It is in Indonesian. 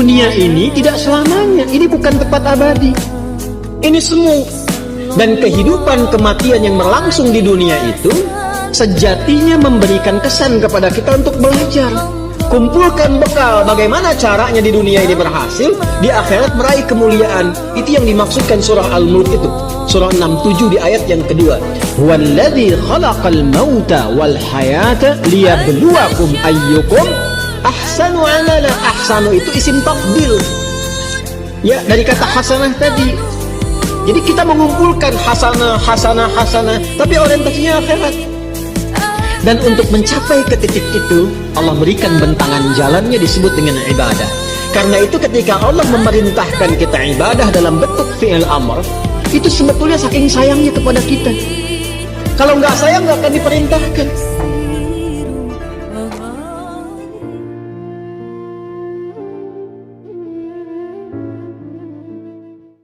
dunia ini tidak selamanya. Ini bukan tempat abadi. Ini semu. Dan kehidupan kematian yang berlangsung di dunia itu sejatinya memberikan kesan kepada kita untuk belajar. Kumpulkan bekal bagaimana caranya di dunia ini berhasil, di akhirat meraih kemuliaan. Itu yang dimaksudkan surah Al-Mulk itu. Surah 67 di ayat yang kedua. Huwallazi khalaqal mauta wal hayata liyabluwakum ayyukum ahsanu amala. Ahsanu itu isim tafdil. Ya, dari kata hasanah tadi. Jadi kita mengumpulkan hasanah, hasanah, hasanah, tapi orientasinya akhirat. Dan untuk mencapai ke titik itu, Allah berikan bentangan jalannya disebut dengan ibadah. Karena itu ketika Allah memerintahkan kita ibadah dalam bentuk fi'il amr, itu sebetulnya saking sayangnya kepada kita. Kalau nggak sayang nggak akan diperintahkan.